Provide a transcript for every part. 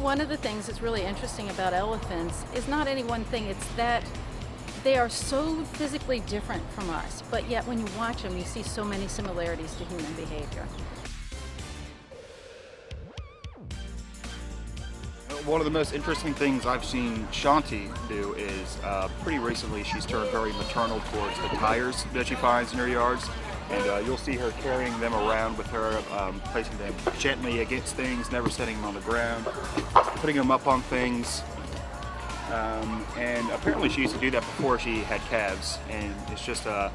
one of the things that's really interesting about elephants is not any one thing, it's that they are so physically different from us, but yet when you watch them, you see so many similarities to human behavior. One of the most interesting things I've seen Shanti do is pretty recently she's turned very maternal towards the tires that she finds in her yards. And you'll see her carrying them around with her, placing them gently against things, never setting them on the ground, putting them up on things. And apparently she used to do that before she had calves, and it's just a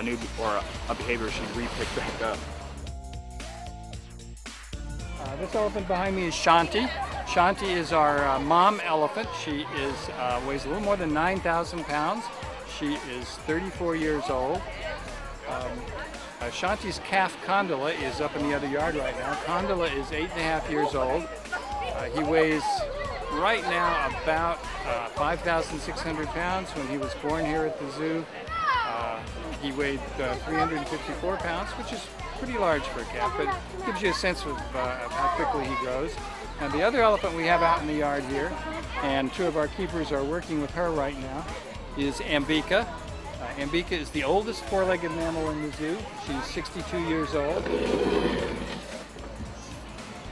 new or a behavior she re-picked back up. This elephant behind me is Shanti. Shanti is our mom elephant. She weighs a little more than 9,000 pounds. She is 34 years old. Shanti's calf Condola is up in the other yard right now. Condola is 8.5 years old. He weighs right now about 5,600 pounds. When he was born here at the zoo, he weighed 354 pounds, which is pretty large for a calf, but gives you a sense of how quickly he grows. Now the other elephant we have out in the yard here, and two of our keepers are working with her right now, is Ambika. Ambika is the oldest four-legged mammal in the zoo. She's 62 years old.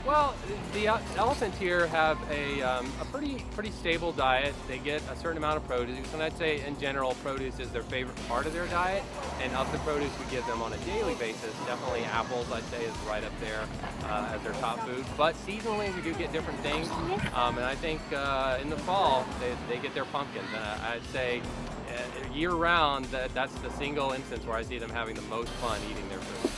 Well, the elephants here have a pretty stable diet. They get a certain amount of produce, and I'd say in general produce is their favorite part of their diet. And of the produce we give them on a daily basis, definitely apples I'd say is right up there as their top food. But seasonally we do get different things, and I think in the fall they get their pumpkins. I'd say year-round that's the single instance where I see them having the most fun eating their food.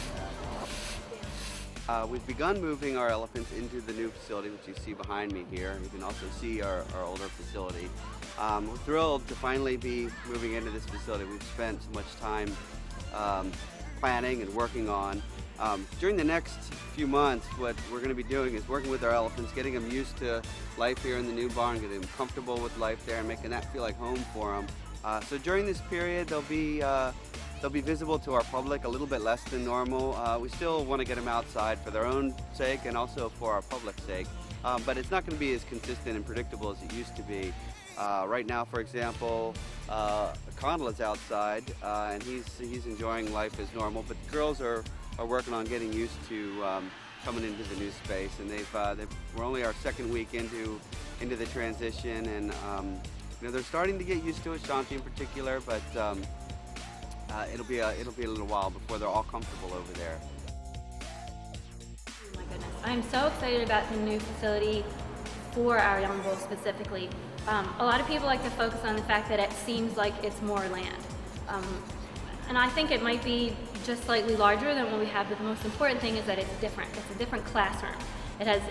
We've begun moving our elephants into the new facility, which you see behind me here. You can also see our older facility. We're thrilled to finally be moving into this facility. We've spent so much time planning and working on. During the next few months, what we're going to be doing is working with our elephants, getting them used to life here in the new barn, getting them comfortable with life there, and making that feel like home for them. So during this period, they'll be visible to our public a little bit less than normal. We still want to get them outside for their own sake and also for our public's sake. But it's not going to be as consistent and predictable as it used to be. Right now, for example, Condola's outside and he's enjoying life as normal. But the girls are working on getting used to coming into the new space, and we're only our second week into the transition, and you know, they're starting to get used to it, Shanti in particular, but it'll be a little while before they're all comfortable over there. Oh my goodness, I'm so excited about the new facility for our young bulls specifically. A lot of people like to focus on the fact that it seems like it's more land. And I think it might be just slightly larger than what we have, but the most important thing is that it's different. It's a different classroom. It has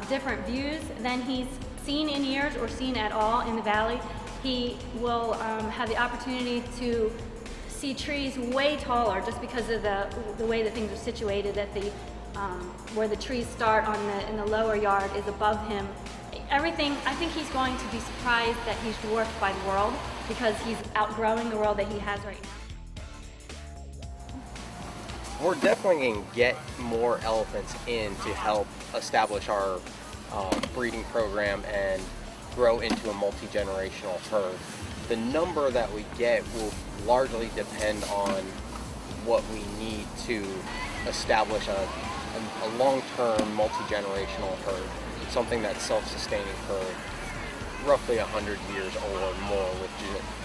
different views than he's seen in years or seen at all in the valley. He will have the opportunity to see trees way taller just because of the way that things are situated, that where the trees start in the lower yard is above him. Everything, I think he's going to be surprised that he's dwarfed by the world because he's outgrowing the world that he has right now. We're definitely going to get more elephants in to help establish our breeding program and grow into a multi-generational herd. The number that we get will largely depend on what we need to establish a long-term multi-generational herd, something that's self-sustaining for roughly 100 years or more, with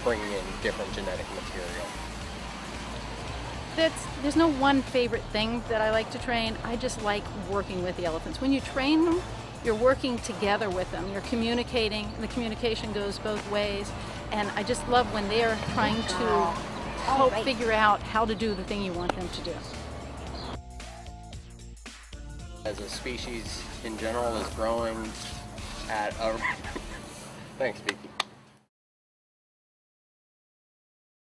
bringing in different genetic material. There's no one favorite thing that I like to train. I just like working with the elephants. When you train them, you're working together with them. You're communicating, and the communication goes both ways. And I just love when they're trying to help figure out how to do the thing you want them to do. As a species in general is growing at a... Thanks, Vicky.